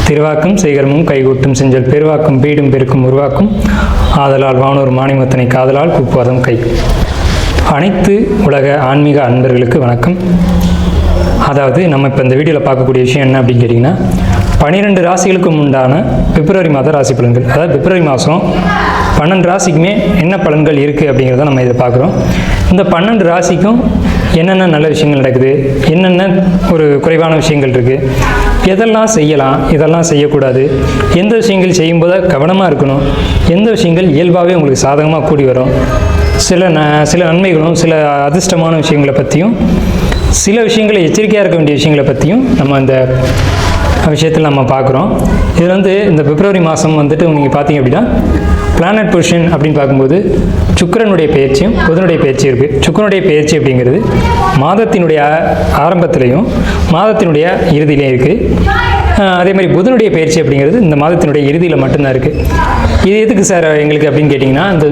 திருவாக்கும் சேகரமும் கைகூட்டும் செஞ்சல் பெருவாக்கும் பீடும் பெருக்கும் உருவாக்கும் ஆதலால் வானூர் மாணிமத்தனை காதலால் கூப்புவதும் கை. அனைத்து உலக ஆன்மீக அன்பர்களுக்கு வணக்கம். அதாவது நம்ம இப்போ இந்த வீடியோவில் பார்க்கக்கூடிய விஷயம் என்ன அப்படின்னு கேட்டிங்கன்னா, 12 ராசிகளுக்கும் உண்டான பிப்ரவரி மாத ராசி பலன்கள். அதாவது பிப்ரவரி மாதம் 12 ராசிக்குமே என்ன பலன்கள் இருக்குது அப்படிங்கிறத நம்ம இதை பார்க்குறோம். இந்த 12 ராசிக்கும் என்னென்ன நல்ல விஷயங்கள் நடக்குது, என்னென்ன ஒரு குறைவான விஷயங்கள் இருக்குது, எதெல்லாம் செய்யலாம், இதெல்லாம் செய்யக்கூடாது, எந்த விஷயங்கள் செய்யும்போது கவனமாக இருக்கணும், எந்த விஷயங்கள் இயல்பாகவே உங்களுக்கு சாதகமாக கூடி வரும், சில நன்மைகளும் சில அதிர்ஷ்டமான விஷயங்களை பற்றியும் சில விஷயங்களை எச்சரிக்கையாக இருக்க வேண்டிய விஷயங்களை பற்றியும் நம்ம அந்த விஷயத்தில் நம்ம பார்க்குறோம். இதில் இந்த பிப்ரவரி மாதம் நீங்கள் பார்த்தீங்க அப்படின்னா பிளானட் பொசிஷன் அப்படின்னு பார்க்கும்போது சுக்கிரனுடைய பெயர்ச்சியும் புதனுடைய பெயர்ச்சியும் இருக்குது. சுக்கிரனுடைய பெயர்ச்சி அப்படிங்கிறது மாதத்தினுடைய ஆரம்பத்திலையும் மாதத்தினுடைய இறுதியிலையும் இருக்குது. அதே மாதிரி புதனுடைய பயிற்சி அப்படிங்கிறது இந்த மாதத்தினுடைய இறுதியில் மட்டும்தான் இருக்குது. இது எதுக்கு சார் எங்களுக்கு அப்படின்னு கேட்டிங்கன்னா, இந்த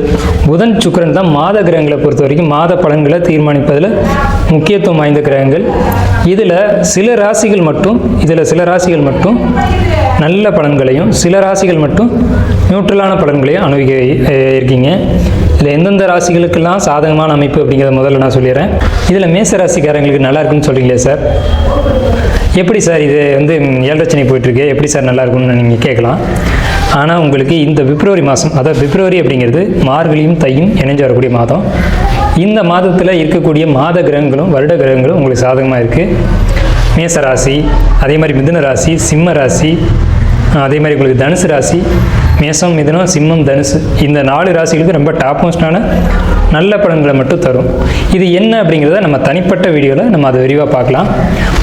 புதன் சுக்கிரன் தான் மாத கிரகங்களை பொறுத்த வரைக்கும் மாத பலன்களை தீர்மானிப்பதில் முக்கியத்துவம் வாய்ந்த கிரகங்கள். இதில் சில ராசிகள் மட்டும் நல்ல பலன்களையும் சில ராசிகள் மட்டும் நியூட்ரலான பலன்களையும் அனுபவிக்க இருக்கீங்க. இதில் எந்தெந்த ராசிகளுக்கெல்லாம் சாதகமான அமைப்பு அப்படிங்கிறத முதல்ல நான் சொல்லிடுறேன். இதில் மேச ராசிக்காரங்களுக்கு நல்லா இருக்குன்னு சொல்கிறீங்களே சார், எப்படி சார் இது 7 ரச்சனை போயிட்டுருக்கு, எப்படி சார் நல்லா இருக்கும்னு நீங்கள் கேட்கலாம். ஆனால் உங்களுக்கு இந்த பிப்ரவரி மாதம், அதாவது பிப்ரவரி அப்படிங்கிறது மார்கழியும் தையும் இணைஞ்சு வரக்கூடிய மாதம். இந்த மாதத்தில் இருக்கக்கூடிய மாத கிரகங்களும் வருட கிரகங்களும் உங்களுக்கு சாதகமாக இருக்குது. மேச ராசி, அதே மாதிரி மிதுன ராசி, சிம்ம ராசி, அதே மாதிரி உங்களுக்கு தனுசு ராசி, மேசம், மிதுனம், சிம்மம், தனுசு, இந்த 4 ராசிகளுக்கு ரொம்ப டாப் மோஸ்டான நல்ல பலன்களை மட்டும் தரும். இது என்ன அப்படிங்கிறத நம்ம தனிப்பட்ட வீடியோவில் நம்ம அதை விரிவாக பார்க்கலாம்.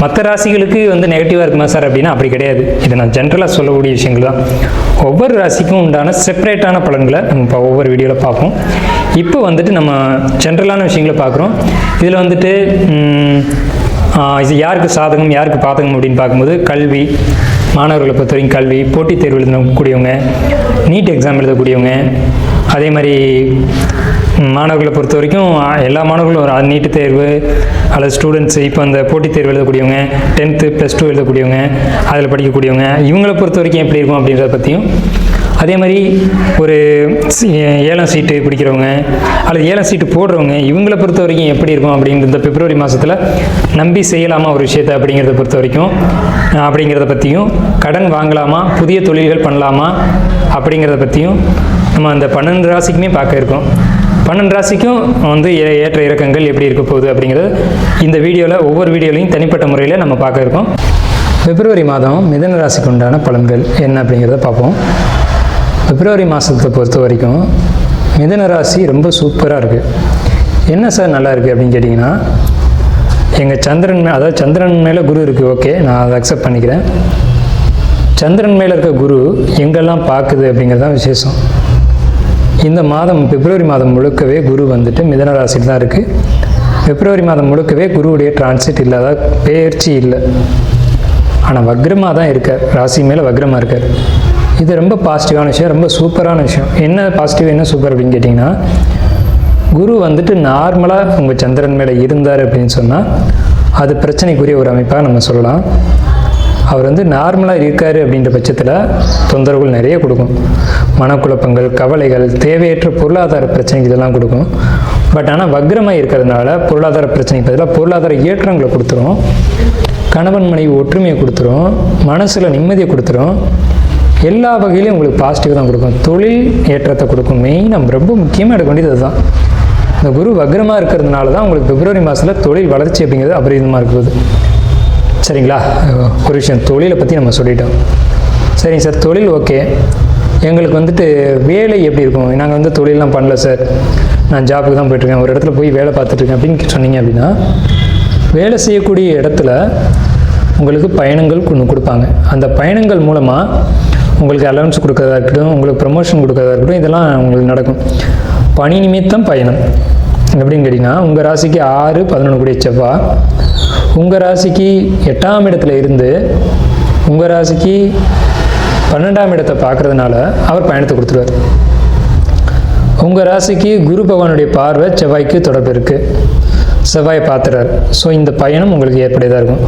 மற்ற ராசிகளுக்கு நெகட்டிவாக இருக்குமா சார் அப்படின்னா அப்படி கிடையாது. இது நான் ஜென்ரலாக சொல்லக்கூடிய விஷயங்கள் தான். ஒவ்வொரு ராசிக்கும் உண்டான செப்பரேட்டான பலன்களை நம்ம இப்போ ஒவ்வொரு வீடியோவில் பார்ப்போம். இப்போ நம்ம ஜென்ரலான விஷயங்களை பார்க்குறோம். இதில் இது யாருக்கு சாதகம் யாருக்கு பாதகம் அப்படின்னு பார்க்கும்போது கல்வி, மாணவர்களை பொறுத்த வரைக்கும் கல்வி, போட்டித் தேர்வு எழுதக்கூடியவங்க, நீட் எக்ஸாம் எழுதக்கூடியவங்க, அதே மாதிரி மாணவர்களை பொறுத்த வரைக்கும் எல்லா மாணவர்களும் நீட்டு தேர்வு அல்லது ஸ்டூடெண்ட்ஸு இப்போ அந்த போட்டித் தேர்வு எழுதக்கூடியவங்க, 10th +2 எழுதக்கூடியவங்க, அதில் படிக்கக்கூடியவங்க, இவங்களை பொறுத்த வரைக்கும் எப்படி இருக்கும் அப்படின்றத பற்றியும், அதே மாதிரி ஒரு 7ஆம் சீட்டு பிடிக்கிறவங்க அல்லது 7ஆம் சீட்டு போடுறவங்க இவங்களை பொறுத்த வரைக்கும் எப்படி இருக்கும் அப்படிங்கிற இந்த பிப்ரவரி மாதத்தில் நம்பி செய்யலாமா ஒரு விஷயத்தை அப்படிங்கிறத பொறுத்த வரைக்கும் அப்படிங்கிறத பற்றியும், கடன் வாங்கலாமா, புதிய தொழில்கள் பண்ணலாமா அப்படிங்கிறத பற்றியும் நம்ம அந்த 12 ராசிக்குமே பார்க்க இருக்கோம். 12 ராசிக்கும் ஏற்ற இறக்கங்கள் எப்படி இருக்க போகுது அப்படிங்கிறது இந்த வீடியோவில் ஒவ்வொரு வீடியோலையும் தனிப்பட்ட முறையில் நம்ம பார்க்க இருக்கோம். பிப்ரவரி மாதம் மிதுன ராசிக்கு உண்டான பலன்கள் என்ன அப்படிங்கிறத பார்ப்போம். பிப்ரவரி மாதத்தை பொறுத்த வரைக்கும் மிதுன ராசி ரொம்ப சூப்பராக இருக்குது. என்ன சார் நல்லா இருக்குது அப்படின்னு கேட்டிங்கன்னா, எங்கள் சந்திரன் மேலே குரு இருக்குது. ஓகே, நான் அதை அக்செப்ட் பண்ணிக்கிறேன். சந்திரன் மேலே இருக்க குரு எங்கெல்லாம் பார்க்குது அப்படிங்கிறது தான் விசேஷம். இந்த மாதம் பிப்ரவரி மாதம் முழுக்கவே குரு மிதுன ராசியில் தான் இருக்குது. பிப்ரவரி மாதம் முழுக்கவே குருவுடைய டிரான்சிட் இல்லை, அதாவது பெயர்ச்சி இல்லை. ஆனால் வக்ரமாக தான் இருக்கார், ராசி மேலே வக்ரமாக இருக்கார். இது ரொம்ப பாசிட்டிவான விஷயம், ரொம்ப சூப்பரான விஷயம். என்ன பாசிட்டிவ் என்ன சூப்பர் அப்படின்னு கேட்டிங்கன்னா, குரு நார்மலாக உங்கள் சந்திரன் மேலே இருந்தார் அப்படின்னு சொன்னால் அது பிரச்சனைக்குரிய ஒரு அமைப்பாக நம்ம சொல்லலாம். அவர் நார்மலாக இருக்கார் அப்படின்ற பட்சத்தில் தொந்தரவுகள் நிறைய கொடுக்கும். மனக்குழப்பங்கள், கவலைகள், தேவையற்ற பொருளாதார பிரச்சனைகள் இதெல்லாம் கொடுக்கும். பட் ஆனால் வக்ரமாக இருக்கிறதுனால பொருளாதார பிரச்சனைக்கு பதிலாக பொருளாதார ஏற்றங்களை கொடுத்துரும், கணவன் மனைவி ஒற்றுமையை கொடுத்துரும், மனசில் நிம்மதியை கொடுத்துரும், எல்லா வகையிலையும் உங்களுக்கு பாசிட்டிவ் தான் கொடுக்கும். தொழில் ஏற்றத்தை கொடுக்கும். நம்ம ரொம்ப முக்கியமாக எடுக்க வேண்டியது அதுதான். இந்த குரு வக்ரமாக இருக்கிறதுனால தான் உங்களுக்கு பிப்ரவரி மாதத்தில் தொழில் வளர்ச்சி அப்படிங்கிறது அபரிதமாக இருக்குது. சரிங்களா? ஒரு விஷயம் தொழிலை பற்றி நம்ம சொல்லிட்டோம். சரிங்க சார், தொழில் ஓகே. எங்களுக்கு வேலை எப்படி இருக்கும்? நாங்கள் தொழிலெலாம் பண்ணல சார், நான் ஜாப்புக்கு தான் போய்ட்டுருக்கேன், ஒரு இடத்துல போய் வேலை பார்த்துட்ருக்கேன் அப்படின்னு சொன்னீங்க அப்படின்னா, வேலை செய்யக்கூடிய இடத்துல உங்களுக்கு பயணங்கள் கொடுப்பாங்க. அந்த பயணங்கள் மூலமாக உங்களுக்கு அலவன்ஸ் கொடுக்கறதா இருக்கட்டும், உங்களுக்கு ப்ரமோஷன் கொடுக்கறதா இருக்கட்டும், இதெல்லாம் உங்களுக்கு நடக்கும். பணி நிமித்தம் பயணம் எப்படின்னு கேட்டிங்கன்னா, உங்கள் ராசிக்கு 6, 11 கூடிய செவ்வாய் உங்கள் ராசிக்கு 8ஆம் இடத்துல இருந்து உங்கள் ராசிக்கு 12ஆம் இடத்தை பார்க்குறதுனால அவர் பயணத்தை கொடுத்துருவார். உங்கள் ராசிக்கு குரு பகவானுடைய பார்வை செவ்வாய்க்கு தொடர்பு இருக்குது. செவ்வாயை பார்த்துறாரு. ஸோ இந்த பயணம் உங்களுக்கு ஏற்படையதாக இருக்கும்.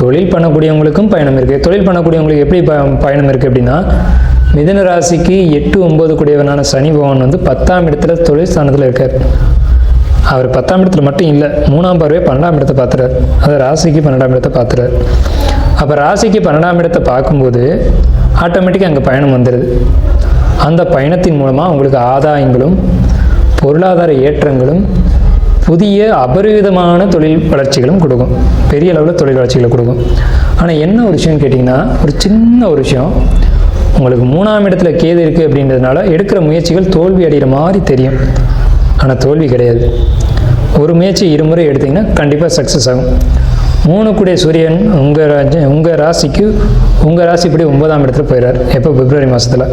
தொழில் பண்ணக்கூடியவங்களுக்கும் பயணம் இருக்குது. தொழில் பண்ணக்கூடியவங்களுக்கு எப்படி பயணம் இருக்குது அப்படின்னா, மிதுன ராசிக்கு 8, 9 கூடியவனான சனி பகவான் வந்து 10ஆம் இடத்துல தொழில் ஸ்தானத்தில் இருக்கார். அவர் 10ஆம் இடத்துல மட்டும் இல்லை, 3ஆம் பார்வையை 12ஆம் இடத்தை பார்த்துறாரு. அது ராசிக்கு 12ஆம் இடத்தை பார்த்துறாரு. அப்போ ராசிக்கு 12ஆம் இடத்தை பார்க்கும்போது ஆட்டோமேட்டிக்காக அங்கே பயணம் வந்துடுது. அந்த பயணத்தின் மூலமாக உங்களுக்கு ஆதாயங்களும் பொருளாதார ஏற்றங்களும் புதிய அபரிவிதமான தொழில் வளர்ச்சிகளும் கொடுக்கும். பெரிய அளவில் தொழில் வளர்ச்சிகளை கொடுக்கும். ஆனால் என்ன ஒரு விஷயம்னு கேட்டிங்கன்னா, ஒரு சின்ன ஒரு விஷயம், உங்களுக்கு 3ஆம் இடத்துல கேது இருக்குது அப்படின்றதுனால எடுக்கிற முயற்சிகள் தோல்வி அடைகிற மாதிரி தெரியும். ஆனால் தோல்வி கிடையாது. ஒரு முயற்சி இருமுறை எடுத்திங்கன்னா கண்டிப்பாக சக்ஸஸ் ஆகும். 3 கூடிய சூரியன் உங்கள் ராசிக்கு உங்கள் ராசிப்படி 9ஆம் இடத்துல போயிடுறார். எப்போ? பிப்ரவரி மாதத்தில்.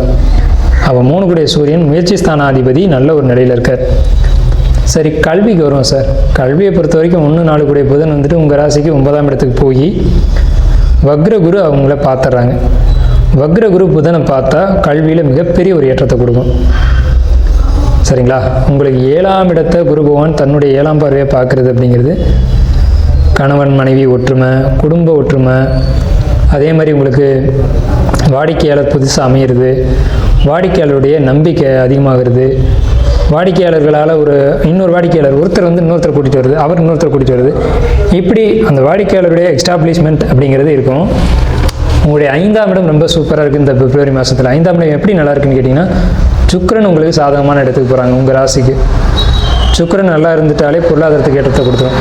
அப்போ 3 கூடிய சூரியன் முயற்சி ஸ்தானாதிபதி நல்ல ஒரு நிலையில் இருக்கார். சரி, கல்விக்கு வருவோம் சார். கல்வியை பொறுத்த வரைக்கும் 1, 4 கூடிய புதன் வந்துட்டு உங்கள் ராசிக்கு 9ஆம் இடத்துக்கு போய் வக்ரகுரு அவங்கள பார்த்துட்றாங்க. வக்ரகுரு புதனை பார்த்தா கல்வியில் மிகப்பெரிய ஒரு ஏற்றத்தை கொடுக்கும். சரிங்களா? உங்களுக்கு 7ஆம் இடத்தை குரு பகவான் தன்னுடைய 7ஆம் பார்வையை பார்க்குறது அப்படிங்கிறது கணவன் மனைவி ஒற்றுமை, குடும்ப ஒற்றுமை, அதே மாதிரி உங்களுக்கு வாடிக்கையாளர் புதுசாக அமையிறது, வாடிக்கையாளருடைய நம்பிக்கை அதிகமாகிறது, வாடிக்கையாளர்களால் இன்னொரு வாடிக்கையாளர் ஒருத்தர் வந்து இன்னொருத்தர் கூட்டிகிட்டு வருது, அவர் இன்னொருத்தர் கூட்டிகிட்டு வருது. இப்படி அந்த வாடிக்கையாளருடைய எக்ஸ்டாப்ளிஷ்மெண்ட் அப்படிங்கிறது இருக்கும். உங்களுடைய 5ஆம் இடம் ரொம்ப சூப்பராக இருக்குது இந்த பிப்ரவரி மாதத்தில். 5ஆம் இடம் எப்படி நல்லா இருக்குன்னு கேட்டிங்கன்னா, சுக்கிரன் உங்களுக்கு சாதகமான இடத்துக்கு போகிறாங்க. உங்கள் ராசிக்கு சுக்கிரன் நல்லா இருந்துட்டாலே பொருளாதாரத்துக்கு ஏற்றத்தை கொடுத்துரும்.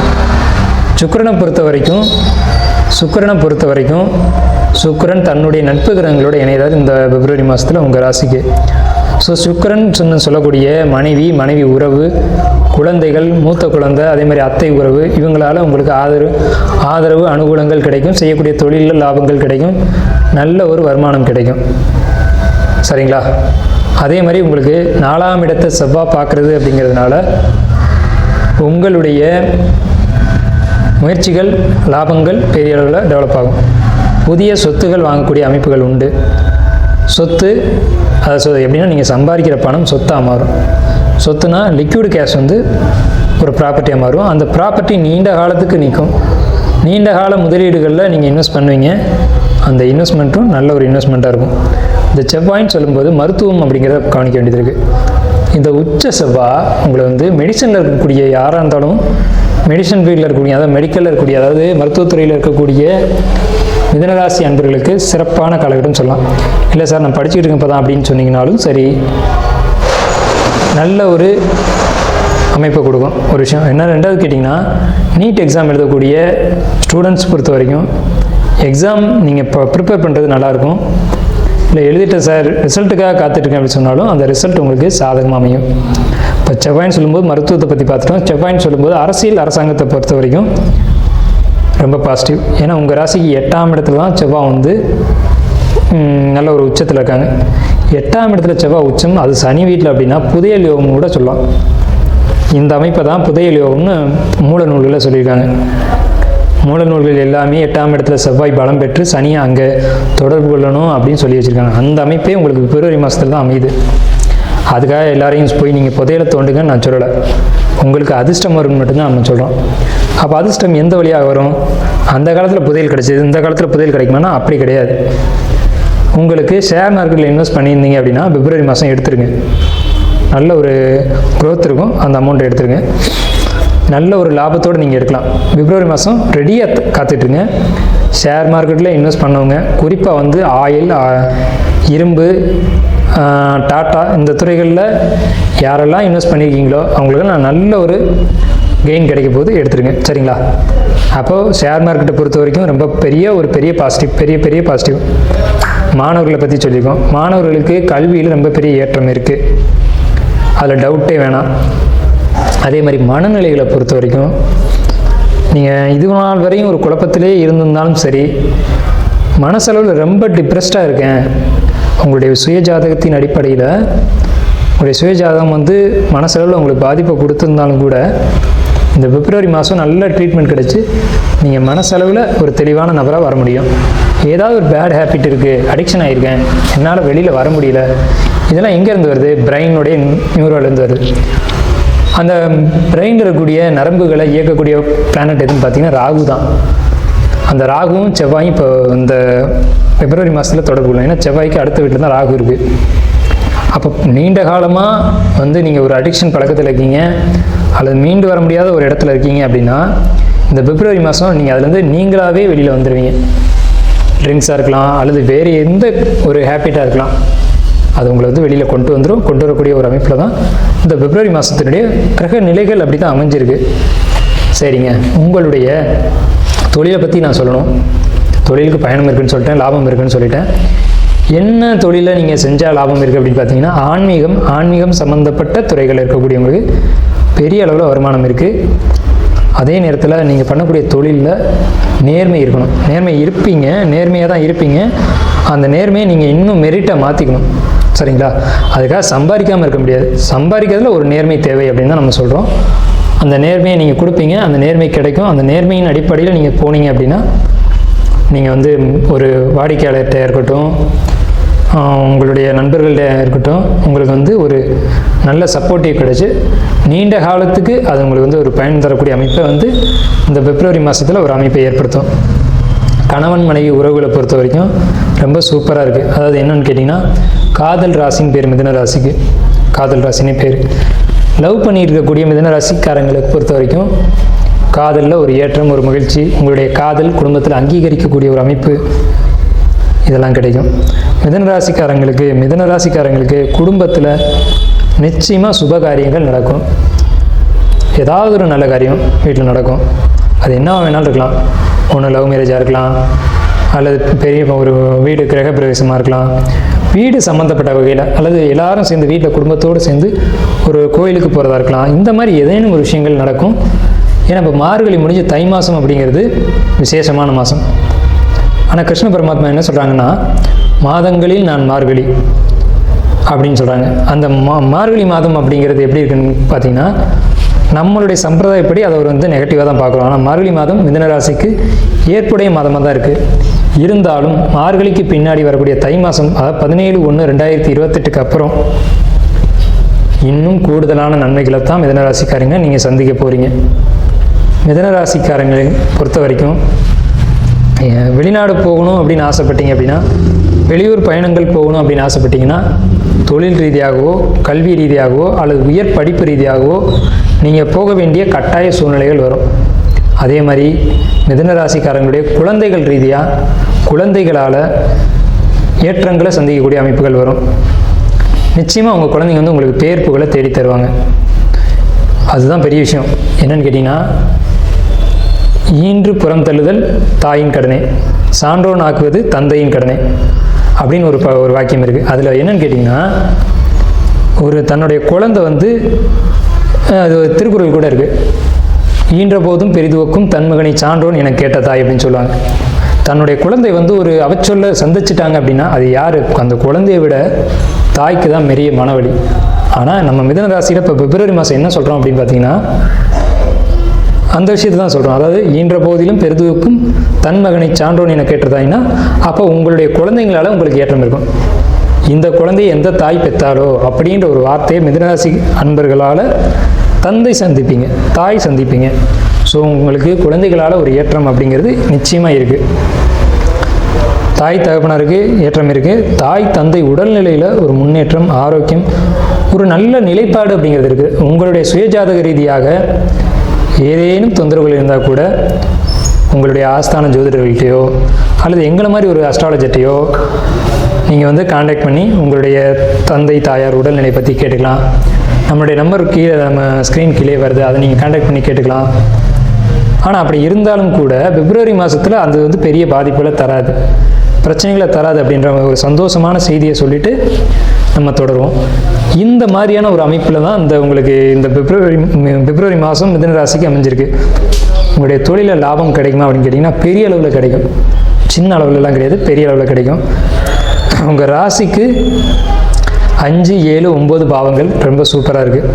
சுக்கிரனை பொறுத்த வரைக்கும் சுக்கிரன் தன்னுடைய நட்பு கிரகங்களோட இணையதாவது இந்த பிப்ரவரி மாதத்தில் உங்கள் ராசிக்கு. ஸோ சுக்கிரன் சொல்லக்கூடிய மனைவி உறவு, குழந்தைகள், மூத்த குழந்தை, அதே மாதிரி அத்தை உறவு, இவங்களால் உங்களுக்கு ஆதரவு அனுகூலங்கள் கிடைக்கும். செய்யக்கூடிய தொழிலில் லாபங்கள் கிடைக்கும். நல்ல ஒரு வருமானம் கிடைக்கும். சரிங்களா? அதே மாதிரி உங்களுக்கு 4ஆம் இடத்தை செவ்வாய் பார்க்குறது அப்படிங்கிறதுனால உங்களுடைய முயற்சிகள், லாபங்கள் பெரிய அளவில் டெவலப் ஆகும். புதிய சொத்துகள் வாங்கக்கூடிய அமைப்புகள் உண்டு. சொத்து எப்படின்னா, நீங்கள் சம்பாதிக்கிற பணம் சொத்தாக மாறும். சொத்துனா லிக்விட் கேஷ் வந்து ஒரு ப்ராப்பர்ட்டியாக மாறும். அந்த ப்ராப்பர்ட்டி நீண்ட காலத்துக்கு நிற்கும். நீண்ட கால முதலீடுகளில் நீங்கள் இன்வெஸ்ட் பண்ணுவீங்க. அந்த இன்வெஸ்ட்மெண்ட்டும் நல்ல ஒரு இன்வெஸ்ட்மெண்ட்டாக இருக்கும். இந்த செவ்வாய்ன்னு சொல்லும்போது மருத்துவம் அப்படிங்கிறத கவனிக்க வேண்டியது இருக்குது. இந்த உச்ச செவ்வாய் உங்களை வந்து மெடிசனில் இருக்கக்கூடிய யாராக இருந்தாலும், மெடிசன் ஃபீல்டில் இருக்கக்கூடிய, அதாவது மெடிக்கலில் இருக்கக்கூடிய, அதாவது மருத்துவத்துறையில் இருக்கக்கூடிய மிதுனராசி அன்பர்களுக்கு சிறப்பான காலகட்டம் சொல்லலாம். இல்லை சார் நான் படிச்சுக்கிட்டு இருக்கேன் இப்போ தான் அப்படின்னு சொன்னீங்கனாலும் சரி, நல்ல ஒரு அமைப்பை கொடுக்கும். ஒரு விஷயம் என்ன, ரெண்டாவது கேட்டிங்கன்னா, நீட் எக்ஸாம் எழுதக்கூடிய ஸ்டூடெண்ட்ஸ் பொறுத்த வரைக்கும் எக்ஸாம் நீங்கள் இப்போ ப்ரிப்பேர் பண்ணுறது நல்லாயிருக்கும். இல்லை எழுதிட்டேன் சார், ரிசல்ட்டுக்காக காத்துட்ருக்கேன் அப்படின்னு சொன்னாலும் அந்த ரிசல்ட் உங்களுக்கு சாதகமாக அமையும். இப்போ செவ்வாய்ன்னு சொல்லும்போது மருத்துவத்தை பற்றி பார்த்துட்டோம். செவ்வாய்ன்னு சொல்லும்போது அரசாங்கத்தை பொறுத்த வரைக்கும் ரொம்ப பாசிட்டிவ். ஏன்னா உங்கள் ராசிக்கு 8ஆம் இடத்துல தான் செவ்வாய் வந்து நல்ல ஒரு உச்சத்தில் இருக்காங்க. 8ஆம் இடத்துல செவ்வாய் உச்சம், அது சனி வீட்டில் அப்படின்னா புதையல் யோகம் கூட சொல்லலாம். இந்த அமைப்பை தான் புதையல் யோகம்னு மூல நூல்களில் சொல்லியிருக்காங்க. மூல நூல்கள் எல்லாமே 8ஆம் இடத்துல செவ்வாய் பலம் பெற்று சனியை அங்கே தொடர்பு கொள்ளணும் அப்படின்னு சொல்லி வச்சுருக்காங்க. அந்த அமைப்பே உங்களுக்கு பிப்ரவரி மாதத்தில் தான் அமையுது. அதுக்காக எல்லாரையும் போய் நீங்கள் புதையலை தோண்டுங்கன்னு நான் சொல்லலை. உங்களுக்கு அதிர்ஷ்டம் வரும்னு மட்டும்தான் நம்ம சொல்கிறோம். அப்போ அதிர்ஷ்டம் எந்த வழியாக வரும்? அந்த காலத்தில் புதையல் கிடைச்சிது, இந்த காலத்தில் புதையல் கிடைக்குமானா அப்படி கிடையாது. உங்களுக்கு ஷேர் மார்க்கெட்டில் இன்வெஸ்ட் பண்ணியிருந்தீங்க அப்படின்னா பிப்ரவரி மாதம் எடுத்துருங்க. நல்ல ஒரு க்ரோத் இருக்கும். அந்த அமௌண்ட்டை எடுத்துருங்க. நல்ல ஒரு லாபத்தோடு நீங்கள் எடுக்கலாம். பிப்ரவரி மாதம் ரெடியாக காத்துட்ருங்க. ஷேர் மார்க்கெட்டில் இன்வெஸ்ட் பண்ணவங்க, குறிப்பாக வந்து ஆயில், இரும்பு, டாட்டா, இந்த துறைகளில் யாரெல்லாம் இன்வெஸ்ட் பண்ணியிருக்கீங்களோ அவங்களுக்கு நான் நல்ல ஒரு கெயின் கிடைக்க போது எடுத்துருங்க. சரிங்களா? அப்போது ஷேர் மார்க்கெட்டை பொறுத்த வரைக்கும் ரொம்ப பெரிய பாசிட்டிவ். மாணவர்களை பற்றி சொல்லியிருக்கோம். மாணவர்களுக்கு கல்வியில் ரொம்ப பெரிய ஏற்றம் இருக்குது, அதில் டவுட்டே வேணாம். அதே மாதிரி மனநிலைகளை பொறுத்த வரைக்கும் நீங்கள் இது நாள் வரையும் ஒரு குழப்பத்திலே இருந்திருந்தாலும் சரி, மனசளவில் ரொம்ப டிப்ரெஸ்டாக இருக்கேன், உங்களுடைய சுயஜாதகத்தின் அடிப்படையில் உங்களுடைய சுயஜாதகம் வந்து மனசளவில் உங்களுக்கு பாதிப்பை கொடுத்துருந்தாலும் கூட இந்த பிப்ரவரி மாதம் நல்ல ட்ரீட்மெண்ட் கிடச்சி நீங்கள் மனசளவில் ஒரு தெளிவான நபராக வர முடியும். ஏதாவது ஒரு பேட் ஹேபிட் இருக்குது, அடிக்ஷன் ஆகிருக்கேன், என்னால் வெளியில் வர முடியல, இதெல்லாம் எங்கேருந்து வருது? பிரெயினுடைய நியூரோலேருந்து வருது. அந்த பிரெயினில் இருக்கக்கூடிய நரம்புகளை இயக்கக்கூடிய பிளானட் எதுன்னு பார்த்தீங்கன்னா ராகு தான். அந்த ராகுவும் செவ்வாயும் இப்போ இந்த பிப்ரவரி மாதத்தில் தொடர்பு கொள்ளும். ஏன்னா செவ்வாய்க்கு அடுத்த வீட்டில் தான் ராகு இருக்குது. அப்போ நீண்ட காலமாக நீங்கள் ஒரு அடிக்ஷன் பழக்கத்தில் இருக்கீங்க அல்லது மீண்டு வர முடியாத ஒரு இடத்துல இருக்கீங்க அப்படின்னா இந்த பிப்ரவரி மாதம் நீங்கள் அதுலேருந்து நீங்களாகவே வெளியில் வந்துடுவீங்க. ட்ரிங்க்ஸாக இருக்கலாம் அல்லது வேறு எந்த ஒரு ஹேபிட்டாக இருக்கலாம், அது உங்களை வெளியில் கொண்டு வந்துடும். கொண்டு வரக்கூடிய ஒரு அமைப்பில் தான் இந்த பிப்ரவரி மாதத்தினுடைய கிரக நிலைகள் அப்படி தான் அமைஞ்சிருக்கு. சரிங்க, உங்களுடைய தொழிலை பற்றி நான் சொல்லணும். தொழிலுக்கு பயணம் இருக்குதுன்னு சொல்லிட்டேன், லாபம் இருக்குதுன்னு சொல்லிட்டேன். என்ன தொழிலை நீங்கள் செஞ்சால் லாபம் இருக்குது அப்படின்னு பார்த்தீங்கன்னா ஆன்மீகம் சம்மந்தப்பட்ட துறைகள் இருக்கக்கூடியவங்களுக்கு பெரிய அளவில் வருமானம் இருக்குது. அதே நேரத்தில் நீங்கள் பண்ணக்கூடிய தொழிலில் நேர்மை இருக்கணும். நேர்மையாக தான் இருப்பீங்க. அந்த நேர்மையை நீங்கள் இன்னும் மெரிட்டாக மாற்றிக்கணும். சரிங்களா? அதுக்காக சம்பாதிக்காமல் இருக்க முடியாது. சம்பாதிக்கிறதுல ஒரு நேர்மை தேவை அப்படின்னு தான் நம்ம சொல்கிறோம். அந்த நேர்மையை நீங்கள் கொடுப்பீங்க, அந்த நேர்மை கிடைக்கும். அந்த நேர்மையின் அடிப்படையில் நீங்கள் போனீங்க அப்படின்னா நீங்கள் ஒரு வாடிக்கையாளர்கிட்ட இருக்கட்டும், உங்களுடைய நண்பர்கள்ட்ட இருக்கட்டும், உங்களுக்கு ஒரு நல்ல சப்போர்ட்டிவ் கிடைச்சி நீண்ட காலத்துக்கு அது உங்களுக்கு ஒரு பயன் தரக்கூடிய அமைப்பை இந்த பிப்ரவரி மாதத்தில் ஒரு அமைப்பை ஏற்படுத்தும். கணவன் மனைவி உறவுகளை பொறுத்த வரைக்கும் ரொம்ப சூப்பராக இருக்குது. அதாவது என்னன்னு கேட்டிங்கன்னா, காதல் ராசின்னு பேர் மிதுன ராசிக்கு. காதல் ராசினே பேர். லவ் பண்ணிட்டு இருக்கக்கூடிய மிதுன ராசிக்காரங்களுக்கு பொறுத்த வரைக்கும் காதலில் ஒரு ஏற்றம், ஒரு மகிழ்ச்சி, உங்களுடைய காதல் குடும்பத்தில் அங்கீகரிக்கக்கூடிய ஒரு அமைப்பு, இதெல்லாம் கிடைக்கும். மிதுன ராசிக்காரங்களுக்கு குடும்பத்தில் நிச்சயமாக சுப காரியங்கள் நடக்கும். ஏதாவது ஒரு நல்ல காரியம் வீட்டில் நடக்கும். அது என்ன வேணாலும் இருக்கலாம். ஒன்று லவ் மேரேஜாக இருக்கலாம், அல்லது பெரிய ஒரு வீடு கிரக பிரவேசமாக இருக்கலாம், வீடு சம்மந்தப்பட்ட வகையில், அல்லது எல்லாரும் சேர்ந்து வீட்டில் குடும்பத்தோடு சேர்ந்து ஒரு கோயிலுக்கு போகிறதா இருக்கலாம். இந்த மாதிரி ஏதேனும் ஒரு விஷயங்கள் நடக்கும். ஏன்னா இப்போ மார்கழி முடிஞ்ச தை மாதம் அப்படிங்கிறது விசேஷமான மாதம். ஆனால் கிருஷ்ண பரமாத்மா என்ன சொல்கிறாங்கன்னா, மாதங்களில் நான் மார்கழி அப்படின்னு சொல்கிறாங்க. அந்த மார்கழி மாதம் அப்படிங்கிறது எப்படி இருக்குன்னு பார்த்தீங்கன்னா, நம்மளுடைய சம்பிரதாயப்படி அதை அவர் நெகட்டிவாக தான் பார்க்குறோம். ஆனால் மார்கழி மாதம் மிதுன ராசிக்கு ஏற்புடைய மாதமாக தான் இருக்குது. இருந்தாலும் மார்கழிக்கு பின்னாடி வரக்கூடிய தை மாதம், அதாவது 17/1/2028 அப்புறம் இன்னும் கூடுதலான நன்மைகளை தான் மிதுன ராசிக்காரங்க நீங்கள் சந்திக்க போகிறீங்க. மிதுன ராசிக்காரங்களை பொறுத்த வரைக்கும் வெளிநாடு போகணும் அப்படின்னு ஆசைப்பட்டீங்க அப்படின்னா, வெளியூர் பயணங்கள் போகணும் அப்படின்னு ஆசைப்பட்டீங்கன்னா, தொழில் ரீதியாகவோ கல்வி ரீதியாகவோ அல்லது உயர் படிப்பு ரீதியாகவோ நீங்கள் போக வேண்டிய கட்டாய சூழ்நிலைகள் வரும். அதே மாதிரி மிதுன ராசிக்காரங்களுடைய குழந்தைகள் ரீதியாக குழந்தைகளால் ஏற்றங்களை சந்திக்கக்கூடிய அமைப்புகள் வரும். நிச்சயமாக உங்கள் குழந்தைங்க உங்களுக்கு பேர் புகழை தேடி தருவாங்க. அதுதான் பெரிய விஷயம். என்னன்னு கேட்டிங்கன்னா, ஈன்று புறம் தள்ளுதல் தாயின் கடனை, சான்றோன் ஆக்குவது தந்தையின் கடனை அப்படின்னு ஒரு வாக்கியம் இருக்குது. அதில் என்னன்னு கேட்டிங்கன்னா, தன்னுடைய குழந்தை அது திருக்குறள் கூட இருக்குது. ஈன்ற போதும் பெரிதுவக்கும் தன்மகனை சான்றோன் என கேட்ட தாய் அப்படின்னு சொல்லுவாங்க. தன்னுடைய குழந்தை ஒரு அவச்சொல்ல சந்திச்சிட்டாங்க அப்படின்னா அது யார்? அந்த குழந்தையை விட தாய்க்கு தான் பெரிய மனவலி. ஆனால் நம்ம மிதுன ராசியில் இப்போ பிப்ரவரி மாதம் என்ன சொல்கிறோம் அப்படின்னு பார்த்தீங்கன்னா, அந்த விஷயத்தை தான் சொல்கிறோம். அதாவது ஈன்ற போதிலும் பெரிதுவக்கும் தன் மகனை சான்றோன் என கேட்டதாயின்னா, அப்போ உங்களுடைய குழந்தைங்களால் உங்களுக்கு ஏற்றம் இருக்கும். இந்த குழந்தையை எந்த தாய் பெற்றாலோ அப்படின்ற ஒரு வார்த்தையை மிதுனராசி அன்பர்களால் தந்தை சந்திப்பீங்க, தாய் சந்திப்பீங்க. ஸோ உங்களுக்கு குழந்தைகளால் ஒரு ஏற்றம் அப்படிங்கிறது நிச்சயமாக இருக்குது. தாய் தகப்பனருக்கு ஏற்றம் இருக்குது. தாய் தந்தை உடல்நிலையில் ஒரு முன்னேற்றம், ஆரோக்கியம், ஒரு நல்ல நிலைப்பாடு அப்படிங்கிறது இருக்குது. உங்களுடைய சுயஜாதக ரீதியாக ஏதேனும் தொந்தரவுகள் இருந்தால் கூட உங்களுடைய ஆஸ்தான ஜோதிடர்கள்ட்டையோ அல்லது எங்களை மாதிரி ஒரு அஸ்ட்ராலஜர்ட்டையோ நீங்கள் காண்டாக்ட் பண்ணி உங்களுடைய தந்தை தாயார் உடல்நிலை பற்றி கேட்டுக்கலாம். நம்மளுடைய நம்பர் கீழே நம்ம ஸ்க்ரீன் கீழே வருது, அதை நீங்கள் காண்டாக்ட் பண்ணி கேட்டுக்கலாம். ஆனால் அப்படி இருந்தாலும் கூட பிப்ரவரி மாதத்தில் அது பெரிய பாதிப்புகளை தராது, பிரச்சனைகளை தராது அப்படின்ற ஒரு சந்தோஷமான செய்தியை சொல்லிவிட்டு நம்ம தொடருவோம். இந்த மாதிரியான ஒரு அமைப்பில் தான் உங்களுக்கு இந்த பிப்ரவரி மாதம் மிதுன ராசிக்கு அமைஞ்சிருக்கு. உங்களுடைய தொழிலில் லாபம் கிடைக்குமா அப்படின்னு கேட்டிங்கன்னா பெரிய அளவில் கிடைக்கும். சின்ன அளவுலலாம் கிடையாது, பெரிய அளவில் கிடைக்கும். உங்கள் ராசிக்கு 5, 7, 9 பாவங்கள் ரொம்ப சூப்பராக இருக்குது.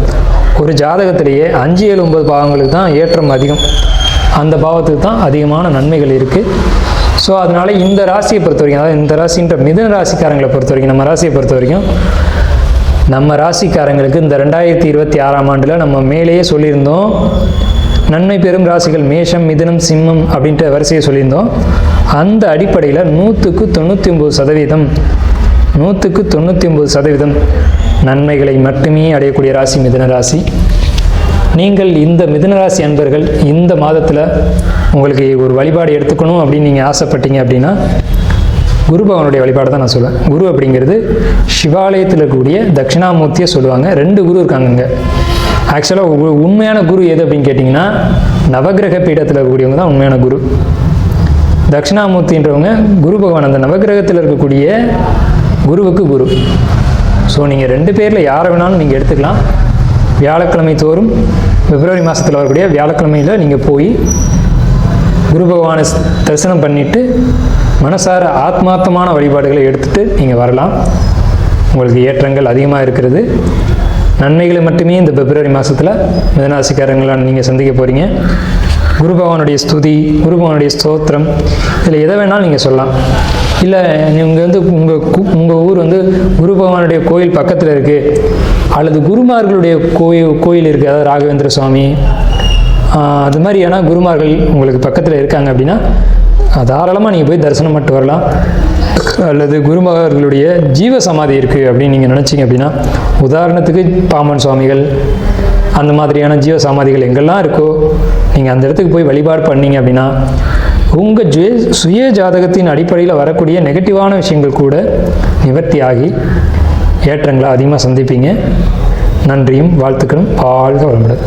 ஒரு ஜாதகத்திலேயே 5, 7, 9 பாவங்களுக்கு தான் ஏற்றம் அதிகம். அந்த பாவத்துக்கு தான் அதிகமான நன்மைகள் இருக்குது. ஸோ அதனால் இந்த ராசியை பொறுத்த வரைக்கும், அதாவது இந்த ராசின்ற மிதுன ராசிக்காரங்களை பொறுத்த வரைக்கும், நம்ம ராசியை பொறுத்த வரைக்கும் நம்ம ராசிக்காரங்களுக்கு இந்த 2026ஆம் ஆண்டில் நம்ம மேலேயே சொல்லியிருந்தோம், நன்மை பெறும் ராசிகள் மேஷம், மிதுனம், சிம்மம் அப்படின்ற வரிசையை சொல்லியிருந்தோம். அந்த அடிப்படையில் 100% நன்மைகளை மட்டுமே அடையக்கூடிய ராசி மிதுன ராசி. நீங்கள் இந்த மிதுன ராசி அன்பர்கள் இந்த மாதத்தில் உங்களுக்கு ஒரு வழிபாடு எடுத்துக்கணும் அப்படின்னு நீங்கள் ஆசைப்பட்டீங்க அப்படின்னா குரு பகவானுடைய வழிபாடு தான் நான் சொல்லுவேன். குரு அப்படிங்கிறது சிவாலயத்தில் இருக்கக்கூடிய தட்சிணாமூர்த்தியை சொல்லுவாங்க. 2 குரு இருக்காங்கங்க. ஆக்சுவலாக உண்மையான குரு எது அப்படின்னு கேட்டிங்கன்னா நவகிரக பீடத்தில் இருக்கக்கூடியவங்க தான் உண்மையான குரு. தட்சிணாமூர்த்தின்றவங்க குரு பகவான், அந்த நவகிரகத்தில் இருக்கக்கூடிய குருவுக்கு குரு. ஸோ நீங்கள் 2 பேரில் யாரை வேணாலும் நீங்கள் எடுத்துக்கலாம். வியாழக்கிழமை தோறும் பிப்ரவரி மாதத்தில் வரக்கூடிய வியாழக்கிழமையில் நீங்கள் போய் குரு பகவானை தரிசனம் பண்ணிவிட்டு மனசார ஆத்மார்த்தமான வழிபாடுகளை எடுத்துகிட்டு நீங்கள் வரலாம். உங்களுக்கு ஏற்றங்கள் அதிகமாக இருக்கிறது. நன்மைகளை மட்டுமே இந்த பிப்ரவரி மாதத்தில் மிதனராசிக்காரங்களாக நீங்கள் சந்திக்க போகிறீங்க. குரு பகவானுடைய ஸ்துதி, குரு பகவானுடைய ஸ்தோத்திரம், இதில் எதை வேணாலும் நீங்கள் சொல்லலாம். இல்லை நீங்கள் வந்து உங்கள் ஊர் வந்து குரு பகவானுடைய கோயில் பக்கத்தில் இருக்குது, அல்லது குருமார்களுடைய கோயில் இருக்குது, அதாவது ராகவேந்திர சுவாமி அது மாதிரியான குருமார்கள் உங்களுக்கு பக்கத்தில் இருக்காங்க அப்படின்னா தாராளமாக நீங்கள் போய் தரிசனம் பண்ணிட்டு வரலாம். அல்லது குருமார்களுடைய ஜீவ சமாதி இருக்குது அப்படின்னு நீங்கள் நினச்சிங்க அப்படின்னா, உதாரணத்துக்கு பாம்பன் சுவாமிகள் அந்த மாதிரியான ஜீவ சமாதிகள் எங்கெல்லாம் இருக்கோ நீங்கள் அந்த இடத்துக்கு போய் வழிபாடு பண்ணீங்க அப்படின்னா உங்கள் சுய ஜாதகத்தின் அடிப்படையில் வரக்கூடிய நெகட்டிவான விஷயங்கள் கூட நிவர்த்தி ஆகி ஏற்றங்களை அதிகமாக சந்திப்பீங்க. நன்றியும் வாழ்த்துக்களும். வாழ்க வளமுடன்.